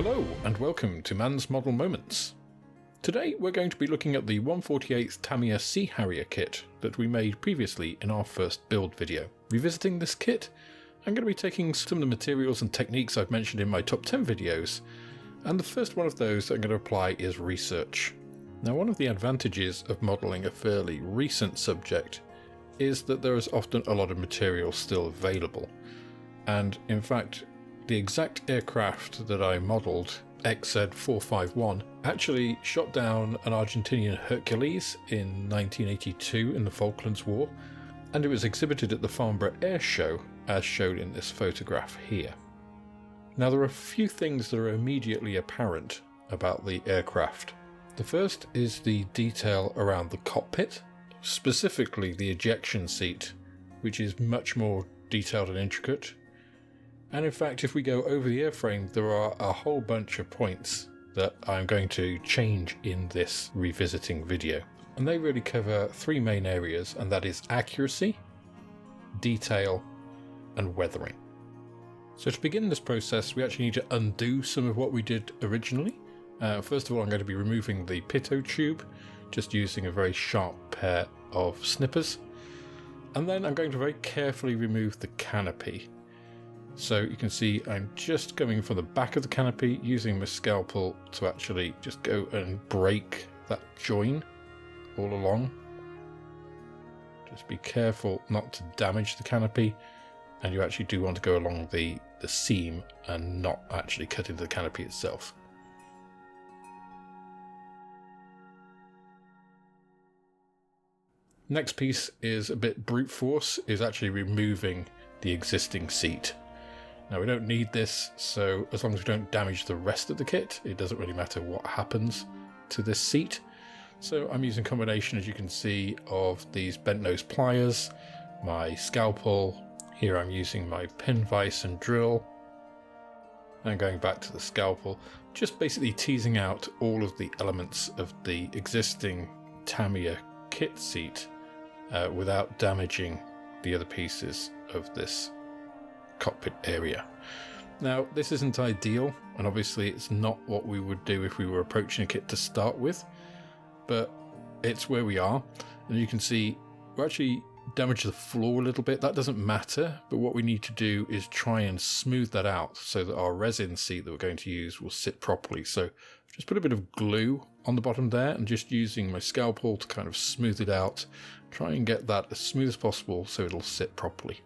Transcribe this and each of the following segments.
Hello and welcome to Mann's Model Moments. Today we're going to be looking at the 1/48th Tamiya Sea Harrier kit that we made previously in our first build video. Revisiting this kit, I'm going to be taking some of the materials and techniques I've mentioned in my top 10 videos, and the first one of those that I'm going to apply is research. Now, one of the advantages of modelling a fairly recent subject is that there is often a lot of material still available, and in fact the exact aircraft that I modelled, XZ451, actually shot down an Argentinian Hercules in 1982 in the Falklands War, and it was exhibited at the Farnborough Air Show as shown in this photograph here. Now, there are a few things that are immediately apparent about the aircraft. The first is the detail around the cockpit, specifically the ejection seat, which is much more detailed and intricate. And in fact, if we go over the airframe, there are a whole bunch of points that I'm going to change in this revisiting video. And they really cover three main areas, and that is accuracy, detail, and weathering. So to begin this process, we actually need to undo some of what we did originally. First of all, I'm going to be removing the pitot tube, just using a very sharp pair of snippers. And then I'm going to very carefully remove the canopy. So you can see I'm just going from the back of the canopy, using my scalpel to actually just go and break that join all along. Just be careful not to damage the canopy, and you actually do want to go along the seam and not actually cut into the canopy itself. Next piece is a bit brute force, is actually removing the existing seat. Now, we don't need this, so as long as we don't damage the rest of the kit, it doesn't really matter what happens to this seat. So I'm using a combination, as you can see, of these bent nose pliers, my scalpel. Here I'm using my pin vise and drill, and going back to the scalpel, just basically teasing out all of the elements of the existing Tamiya kit seat without damaging the other pieces of this cockpit area. Now, this isn't ideal, and obviously it's not what we would do if we were approaching a kit to start with, but it's where we are. And you can see we're actually damaged the floor a little bit. That doesn't matter, but what we need to do is try and smooth that out so that our resin seat that we're going to use will sit properly. So just put a bit of glue on the bottom there and just using my scalpel to kind of smooth it out, try and get that as smooth as possible so it'll sit properly.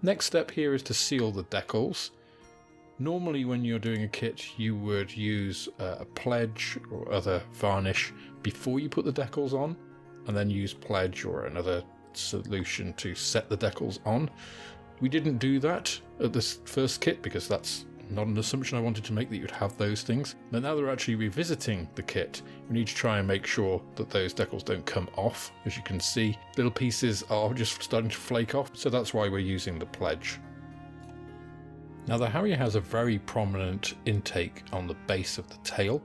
Next step here is to seal the decals. Normally when you're doing a kit, you would use a pledge or other varnish before you put the decals on, and then use pledge or another solution to set the decals on. We didn't do that at this first kit because that's not an assumption I wanted to make, that you'd have those things. But now they're actually revisiting the kit, we need to try and make sure that those decals don't come off. As you can see, little pieces are just starting to flake off, so that's why we're using the pledge. Now, the Harrier has a very prominent intake on the base of the tail.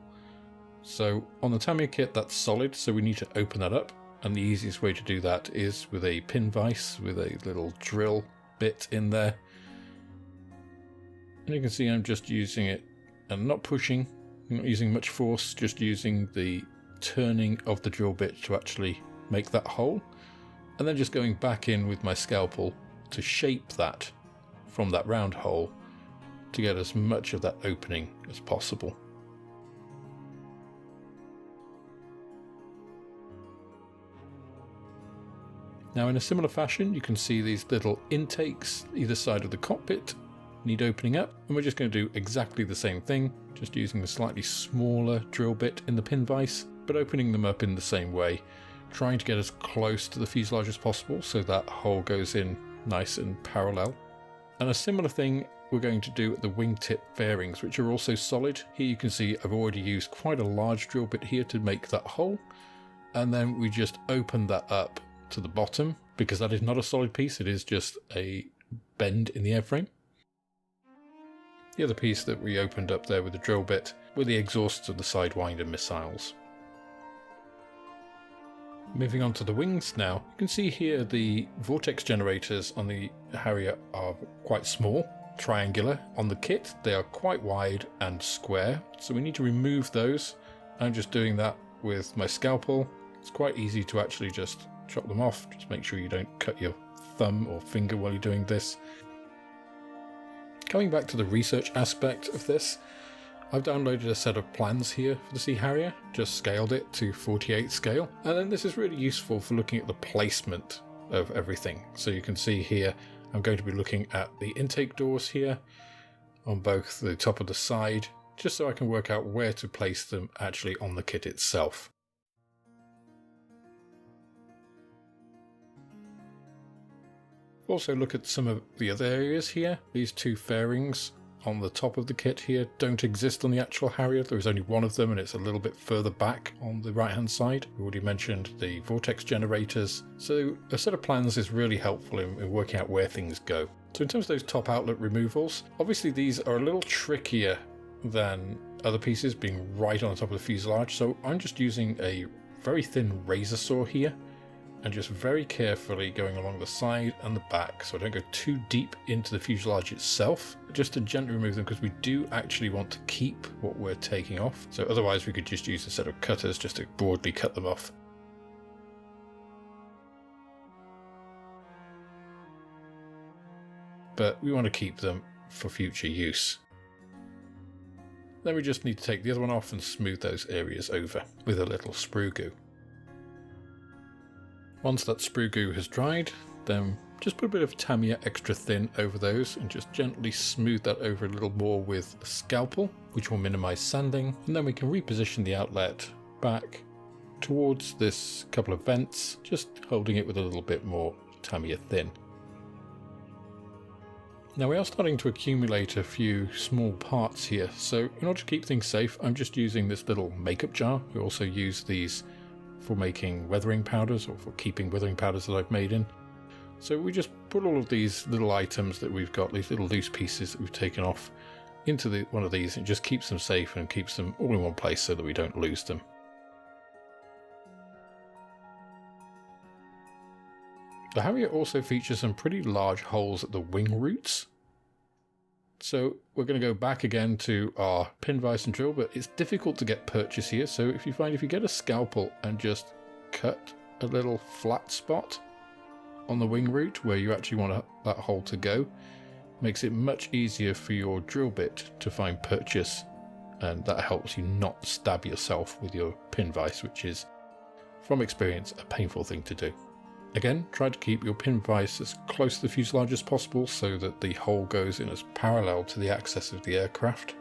So on the Tamiya kit, that's solid, so we need to open that up. And the easiest way to do that is with a pin vise with a little drill bit in there. And you can see I'm just using it and not pushing, not using much force, just using the turning of the drill bit to actually make that hole. And then just going back in with my scalpel to shape that from that round hole to get as much of that opening as possible. Now, in a similar fashion, you can see these little intakes either side of the cockpit need opening up, and we're just going to do exactly the same thing, just using a slightly smaller drill bit in the pin vise, but opening them up in the same way, trying to get as close to the fuselage as possible so that hole goes in nice and parallel. And a similar thing we're going to do at the wingtip fairings, which are also solid. Here you can see I've already used quite a large drill bit here to make that hole, and then we just open that up to the bottom, because that is not a solid piece, it is just a bend in the airframe. The other piece that we opened up there with the drill bit were the exhausts of the Sidewinder missiles. Moving on to the wings now, you can see here the Vortex Generators on the Harrier are quite small. triangular. On the kit, they are quite wide and square, so we need to remove those. I'm just doing that with my scalpel. It's quite easy to actually just chop them off. Just make sure you don't cut your thumb or finger while you're doing this. Coming back to the research aspect of this, I've downloaded a set of plans here for the Sea Harrier, just scaled it to 48 scale, and then this is really useful for looking at the placement of everything. So you can see here, I'm going to be looking at the intake doors here on both the top of the side, just so I can work out where to place them actually on the kit itself. Also look at some of the other areas here. These two fairings on the top of the kit here don't exist on the actual Harrier. There is only one of them and it's a little bit further back on the right hand side. We already mentioned the Vortex Generators. So a set of plans is really helpful in working out where things go. So in terms of those top outlet removals, obviously these are a little trickier than other pieces being right on the top of the fuselage. So I'm just using a very thin razor saw here, and just very carefully going along the side and the back so I don't go too deep into the fuselage itself, just to gently remove them, because we do actually want to keep what we're taking off. So otherwise we could just use a set of cutters just to broadly cut them off. But we want to keep them for future use. Then we just need to take the other one off and smooth those areas over with a little sprue glue. Once that sprue glue has dried, then just put a bit of Tamiya extra thin over those and just gently smooth that over a little more with a scalpel, which will minimize sanding, and then we can reposition the outlet back towards this couple of vents, just holding it with a little bit more Tamiya thin. Now we are starting to accumulate a few small parts here, so in order to keep things safe, I'm just using this little makeup jar. We also use these for making weathering powders, or for keeping weathering powders that I've made in. So we just put all of these little items that we've got, these little loose pieces that we've taken off, into one of these, and it just keeps them safe and keeps them all in one place so that we don't lose them. The Harrier also features some pretty large holes at the wing roots. So we're going to go back again to our pin vise and drill, but it's difficult to get purchase here. So if you get a scalpel and just cut a little flat spot on the wing root where you actually want that hole to go, makes it much easier for your drill bit to find purchase, and that helps you not stab yourself with your pin vise, which is, from experience, a painful thing to do. Again, try to keep your pin vise as close to the fuselage as possible so that the hole goes in as parallel to the axis of the aircraft.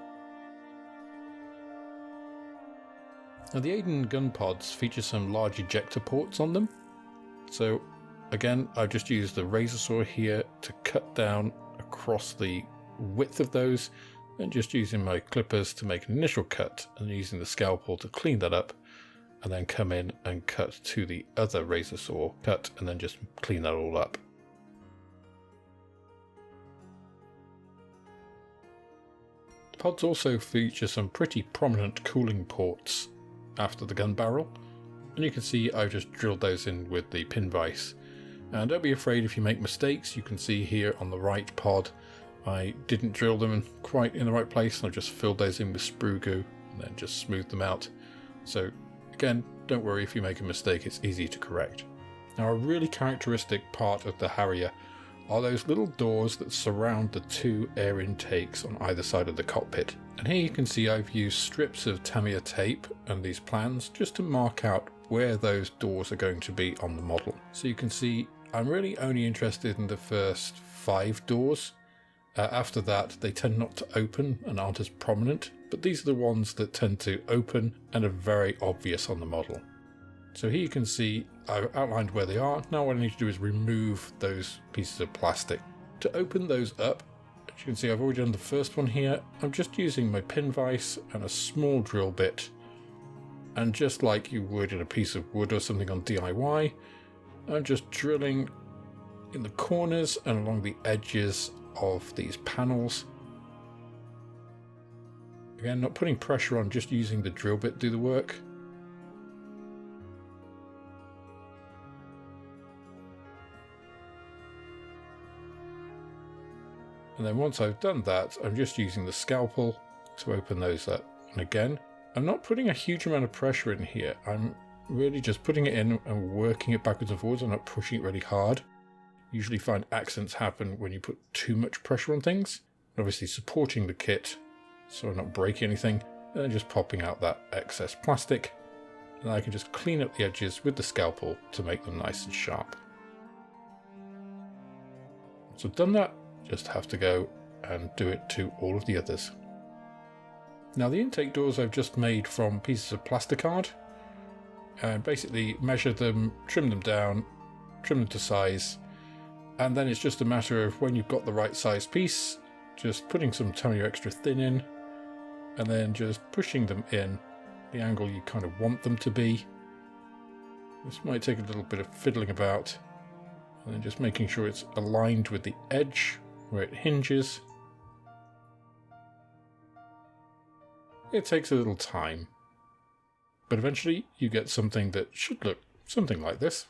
Now the Aden gun pods feature some large ejector ports on them. So again, I've just used the razor saw here to cut down across the width of those, and just using my clippers to make an initial cut and using the scalpel to clean that up, and then come in and cut to the other razor saw cut and then just clean that all up. The pods also feature some pretty prominent cooling ports after the gun barrel, and you can see I've just drilled those in with the pin vise. And don't be afraid if you make mistakes. You can see here on the right pod I didn't drill them quite in the right place, and I've just filled those in with sprue glue and then just smoothed them out. So again, don't worry if you make a mistake, it's easy to correct. Now a really characteristic part of the Harrier are those little doors that surround the two air intakes on either side of the cockpit. And here you can see I've used strips of Tamiya tape and these plans just to mark out where those doors are going to be on the model. So you can see I'm really only interested in the first 5 doors. After that they tend not to open and aren't as prominent, but these are the ones that tend to open and are very obvious on the model. So here you can see I've outlined where they are. Now what I need to do is remove those pieces of plastic. To open those up, as you can see I've already done the first one here. I'm just using my pin vise and a small drill bit, and just like you would in a piece of wood or something on DIY, I'm just drilling in the corners and along the edges of these panels. Again, not putting pressure on, just using the drill bit to do the work. And then once I've done that, I'm just using the scalpel to open those up. And again, I'm not putting a huge amount of pressure in here. I'm really just putting it in and working it backwards and forwards. I'm not pushing it really hard. Usually find accidents happen when you put too much pressure on things. Obviously supporting the kit so I'm not breaking anything, and then just popping out that excess plastic. And I can just clean up the edges with the scalpel to make them nice and sharp. So I've done that, just have to go and do it to all of the others. Now the intake doors I've just made from pieces of plasticard, and basically measure them, trim them down, trim them to size, and then it's just a matter of when you've got the right size piece, just putting some Tamiya extra thin in, and then just pushing them in the angle you kind of want them to be. This might take a little bit of fiddling about, and then just making sure it's aligned with the edge where it hinges. It takes a little time, but eventually you get something that should look something like this.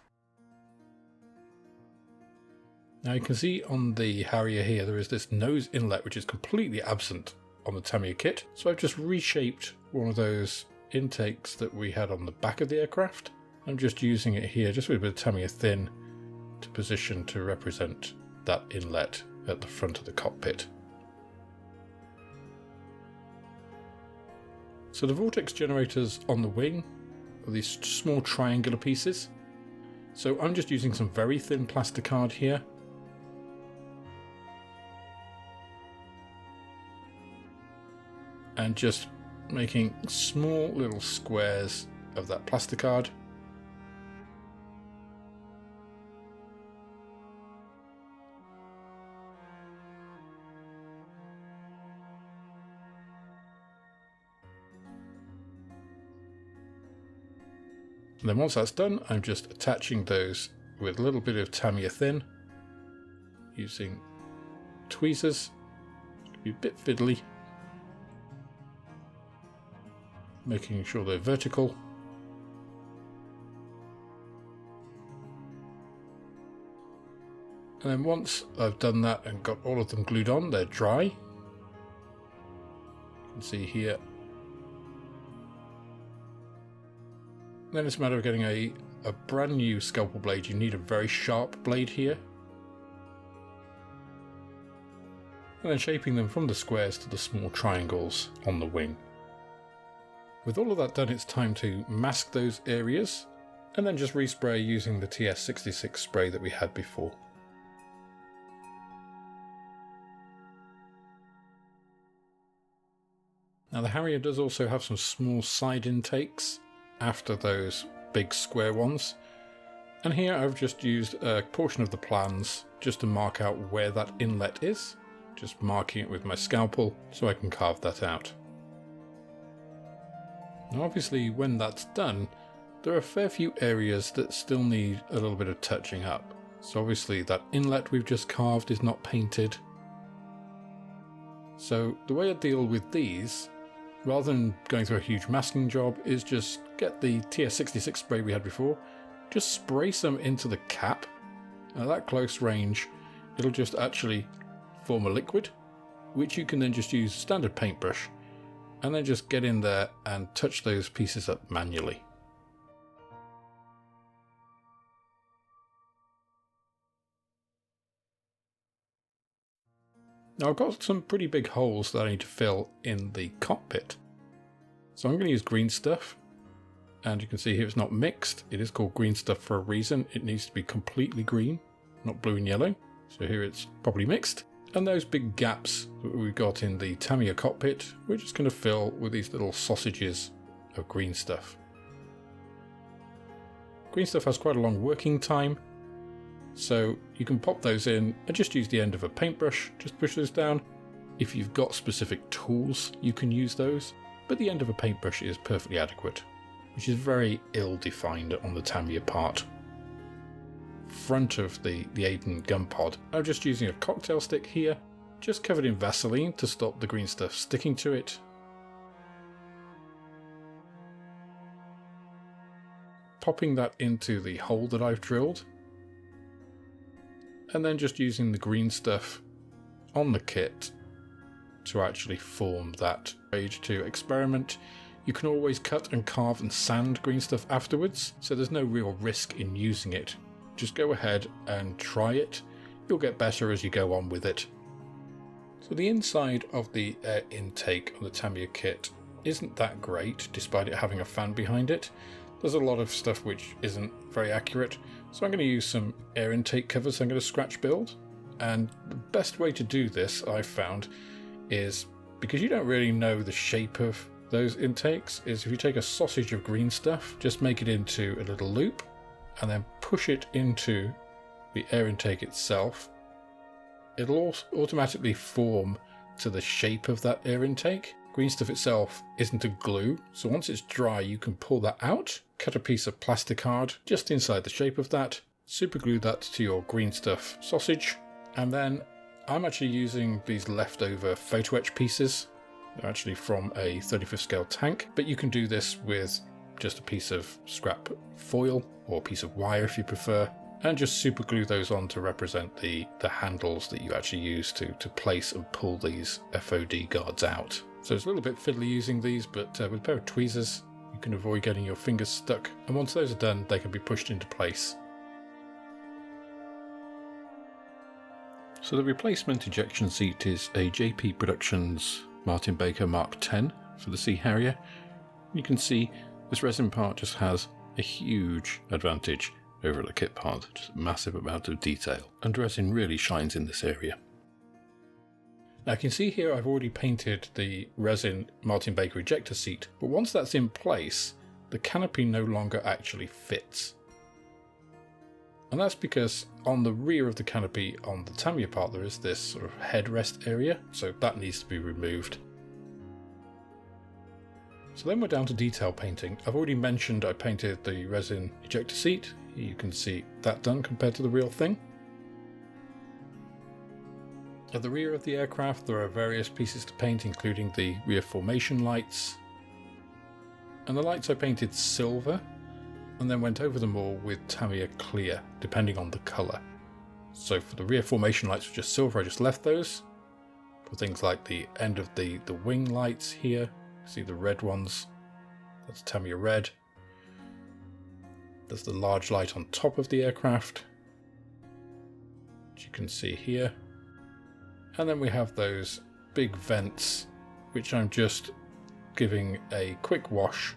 Now you can see on the Harrier here there is this nose inlet which is completely absent on the Tamiya kit, so I've just reshaped one of those intakes that we had on the back of the aircraft. I'm just using it here just with a bit of Tamiya thin to position to represent that inlet at the front of the cockpit. So the Vortex Generators on the wing are these small triangular pieces. So I'm just using some very thin plasticard here. And just making small little squares of that plasticard. And then once that's done, I'm just attaching those with a little bit of Tamiya thin, using tweezers. It's going to be a bit fiddly. Making sure they're vertical. And then once I've done that and got all of them glued on, they're dry. You can see here. Then it's a matter of getting a brand new scalpel blade. You need a very sharp blade here. And then shaping them from the squares to the small triangles on the wing. With all of that done, it's time to mask those areas and then just respray using the TS66 spray that we had before. Now the Harrier does also have some small side intakes after those big square ones, and here I've just used a portion of the plans just to mark out where that inlet is, just marking it with my scalpel so I can carve that out. Now obviously when that's done, there are a fair few areas that still need a little bit of touching up. So obviously that inlet we've just carved is not painted. So the way I deal with these, rather than going through a huge masking job, is just get the TS66 spray we had before, just spray some into the cap. At that close range, it'll just actually form a liquid, which you can then just use a standard paintbrush and then just get in there and touch those pieces up manually. Now I've got some pretty big holes that I need to fill in the cockpit. So I'm going to use green stuff, and you can see here it's not mixed. It is called green stuff for a reason. It needs to be completely green, not blue and yellow. So here it's properly mixed. And those big gaps that we've got in the Tamiya cockpit, we're just going to fill with these little sausages of green stuff. Green stuff has quite a long working time, so you can pop those in and just use the end of a paintbrush, just push those down. If you've got specific tools, you can use those, but the end of a paintbrush is perfectly adequate, which is very ill-defined on the Tamiya part. Front of the Aden gun pod, I'm just using a cocktail stick here, just covered in Vaseline to stop the green stuff sticking to it. Popping that into the hole that I've drilled, and then just using the green stuff on the kit to actually form that grade to experiment. You can always cut and carve and sand green stuff afterwards, so there's no real risk in using it. Just go ahead and try it. You'll get better as you go on with it. So the inside of the air intake on the Tamiya kit isn't that great, despite it having a fan behind it. There's a lot of stuff which isn't very accurate, so I'm going to use some air intake covers I'm going to scratch build. And the best way to do this, I've found, is because you don't really know the shape of those intakes, is if you take a sausage of green stuff, just make it into a little loop and then push it into the air intake itself. It'll automatically form to the shape of that air intake. Green stuff itself isn't a glue, so once it's dry you can pull that out, cut a piece of plastic card just inside the shape of that, super glue that to your green stuff sausage, and then I'm actually using these leftover photo etch pieces. They're actually from a 35th scale tank, but you can do this with just a piece of scrap foil or a piece of wire if you prefer, and just super glue those on to represent the handles that you actually use to place and pull these FOD guards out. So it's a little bit fiddly using these, but with a pair of tweezers you can avoid getting your fingers stuck, and once those are done they can be pushed into place. So the replacement ejection seat is a JP Productions Martin Baker Mark 10 for the Sea Harrier. You can see this resin part just has a huge advantage over the kit part, just a massive amount of detail, and resin really shines in this area. Now you can see here I've already painted the resin Martin Baker ejector seat, but once that's in place, the canopy no longer actually fits. And that's because on the rear of the canopy on the Tamiya part there is this sort of headrest area, so that needs to be removed. So then we're down to detail painting. I've already mentioned I painted the resin ejector seat. You can see that done compared to the real thing. At the rear of the aircraft there are various pieces to paint, including the rear formation lights. And the lights I painted silver, and then went over them all with Tamiya clear, depending on the colour. So for the rear formation lights which are silver, I just left those. For things like the end of the wing lights here, see the red ones, that's Tamiya red. There's the large light on top of the aircraft, which you can see here. And then we have those big vents, which I'm just giving a quick wash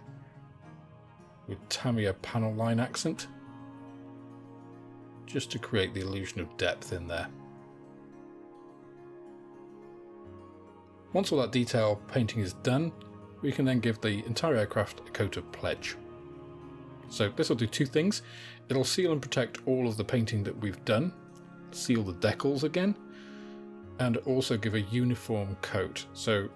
with Tamiya panel line accent, just to create the illusion of depth in there. Once all that detail painting is done, we can then give the entire aircraft a coat of pledge. So this will do two things. It'll seal and protect all of the painting that we've done, seal the decals again, and also give a uniform coat. So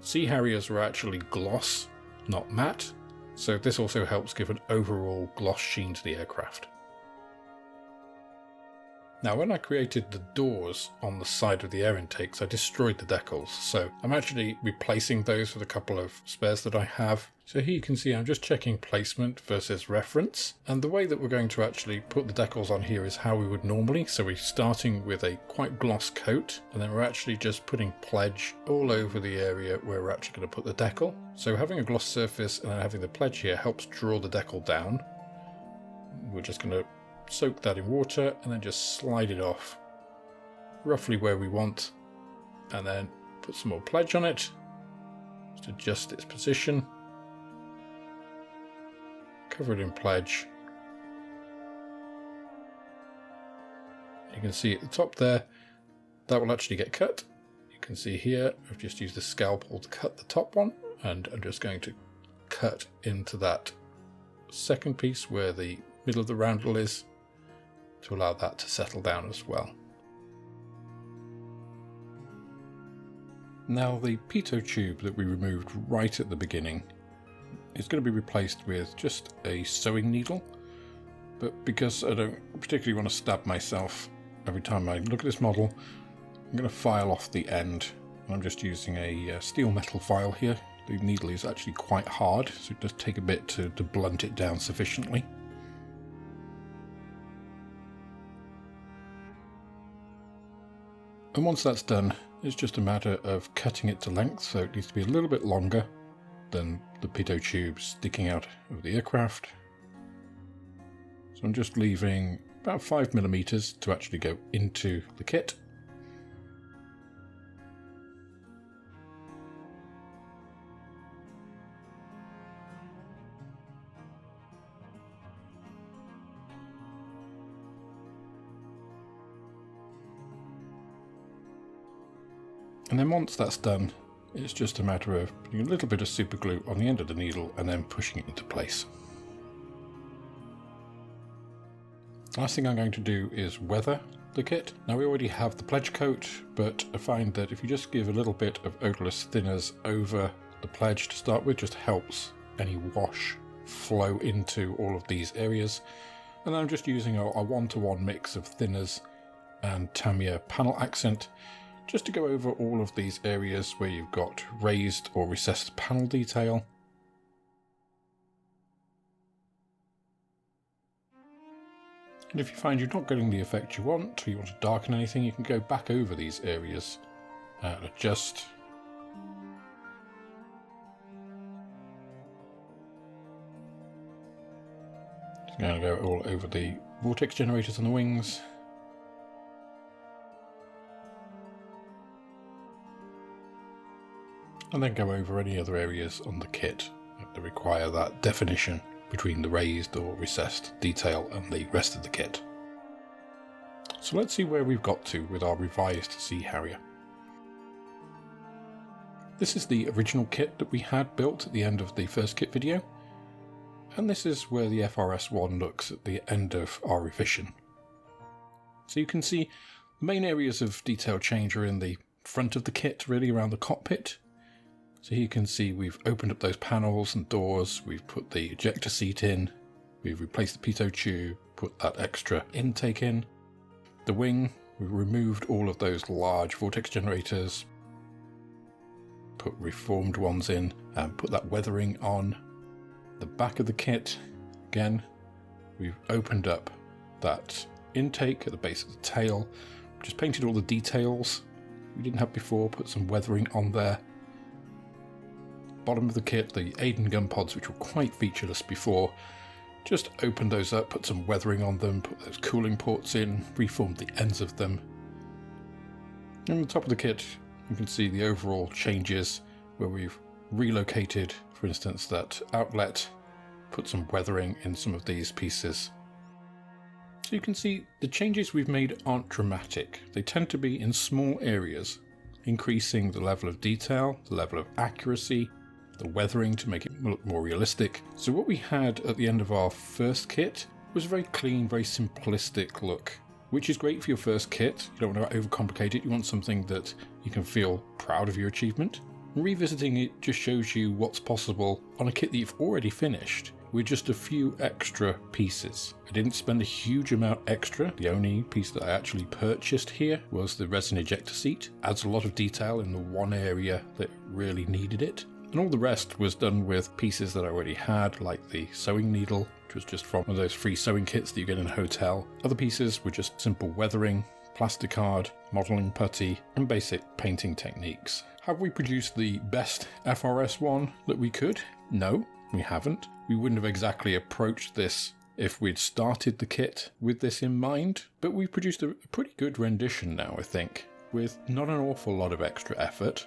Sea Harriers were actually gloss, not matte. So this also helps give an overall gloss sheen to the aircraft. Now when I created the doors on the side of the air intakes, I destroyed the decals, so I'm actually replacing those with a couple of spares that I have. So here you can see I'm just checking placement versus reference, and the way that we're going to actually put the decals on here is how we would normally. So we're starting with a quite gloss coat, and then we're actually just putting pledge all over the area where we're actually going to put the decal. So having a gloss surface and then having the pledge here helps draw the decal down. We're just going to soak that in water and then just slide it off roughly where we want, and then put some more pledge on it, just adjust its position, cover it in pledge. You can see at the top there that will actually get cut. You can see here I've just used the scalpel to cut the top one, and I'm just going to cut into that second piece where the middle of the roundel is, to allow that to settle down as well. Now the pitot tube that we removed right at the beginning is going to be replaced with just a sewing needle, but because I don't particularly want to stab myself every time I look at this model, I'm going to file off the end. I'm just using a steel metal file here. The needle is actually quite hard, so it does take a bit to blunt it down sufficiently. And once that's done, It's just a matter of cutting it to length, so it needs to be a little bit longer than the pitot tube sticking out of the aircraft. So I'm just leaving about 5mm to actually go into the kit. And then once that's done, it's just a matter of putting a little bit of super glue on the end of the needle and then pushing it into place. Last thing I'm going to do is weather the kit. Now we already have the pledge coat, but I find that if you just give a little bit of odorless thinners over the pledge to start with, just helps any wash flow into all of these areas. And I'm just using a 1-to-1 mix of thinners and Tamiya panel accent, just to go over all of these areas where you've got raised or recessed panel detail. And if you find you're not getting the effect you want, or you want to darken anything, you can go back over these areas and adjust. Just going to go all over the Vortex Generators on the wings. And then go over any other areas on the kit that require that definition between the raised or recessed detail and the rest of the kit. So let's see where we've got to with our revised Sea Harrier. This is the original kit that we had built at the end of the first kit video, and this is where the FRS1 looks at the end of our revision. So you can see the main areas of detail change are in the front of the kit, really around the cockpit. So here you can see we've opened up those panels and doors, we've put the ejector seat in, we've replaced the pitot tube, put that extra intake in. The wing, we've removed all of those large vortex generators, put reformed ones in and put that weathering on. The back of the kit, again, we've opened up that intake at the base of the tail, just painted all the details we didn't have before, put some weathering on there. Bottom of the kit, the Aden gun pods, which were quite featureless before, just opened those up, put some weathering on them, put those cooling ports in, reformed the ends of them. And on the top of the kit, you can see the overall changes where we've relocated, for instance, that outlet, put some weathering in some of these pieces. So you can see the changes we've made aren't dramatic. They tend to be in small areas, increasing the level of detail, the level of accuracy, the weathering to make it look more realistic. So what we had at the end of our first kit was a very clean, very simplistic look, which is great for your first kit. You don't want to overcomplicate it. You want something that you can feel proud of your achievement. Revisiting it just shows you what's possible on a kit that you've already finished with just a few extra pieces. I didn't spend a huge amount extra. The only piece that I actually purchased here was the resin ejector seat. Adds a lot of detail in the one area that really needed it. And all the rest was done with pieces that I already had, like the sewing needle, which was just from one of those free sewing kits that you get in a hotel. Other pieces were just simple weathering, plasticard, modelling putty, and basic painting techniques. Have we produced the best FRS1 that we could? No, we haven't. We wouldn't have exactly approached this if we'd started the kit with this in mind, but we've produced a pretty good rendition now, I think, with not an awful lot of extra effort.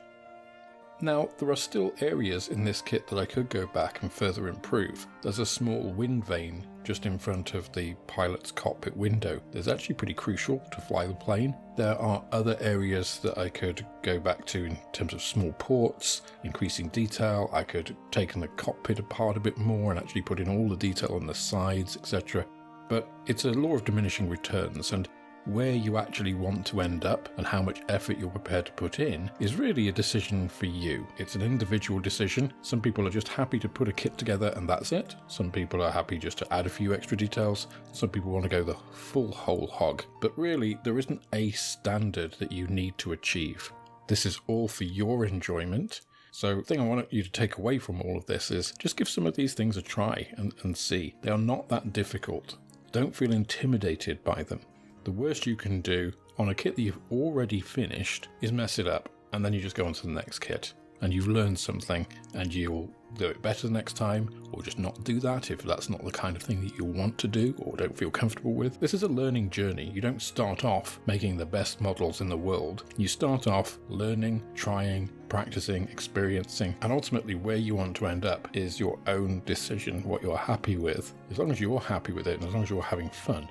Now, there are still areas in this kit that I could go back and further improve. There's a small wind vane just in front of the pilot's cockpit window. That's actually pretty crucial to fly the plane. There are other areas that I could go back to in terms of small ports, increasing detail. I could have taken the cockpit apart a bit more and actually put in all the detail on the sides, etc. But it's a law of diminishing returns, and where you actually want to end up and how much effort you're prepared to put in is really a decision for you. It's an individual decision. Some people are just happy to put a kit together and that's it. Some people are happy just to add a few extra details. Some people want to go the full whole hog. But really, there isn't a standard that you need to achieve. This is all for your enjoyment. So the thing I want you to take away from all of this is just give some of these things a try and see. They are not that difficult. Don't feel intimidated by them. The worst you can do on a kit that you've already finished is mess it up, and then you just go on to the next kit. And you've learned something, and you'll do it better the next time, or just not do that if that's not the kind of thing that you want to do or don't feel comfortable with. This is a learning journey. You don't start off making the best models in the world. You start off learning, trying, practicing, experiencing, and ultimately where you want to end up is your own decision, what you're happy with. As long as you're happy with it, and as long as you're having fun,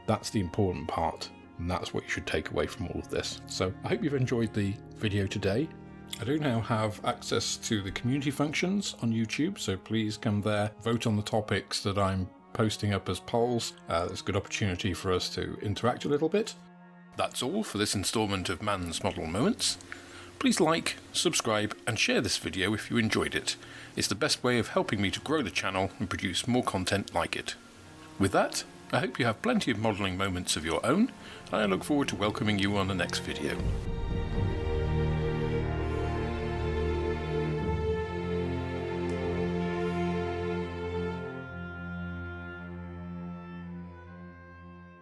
that's the important part. And that's what you should take away from all of this. So I hope you've enjoyed the video today. I do now have access to the community functions on YouTube, so please come there, vote on the topics that I'm posting up as polls. There's a good opportunity for us to interact a little bit. That's all for this instalment of Mann's Model Moments. Please like, subscribe and share this video if you enjoyed it. It's the best way of helping me to grow the channel and produce more content like it. With that, I hope you have plenty of modelling moments of your own, and I look forward to welcoming you on the next video.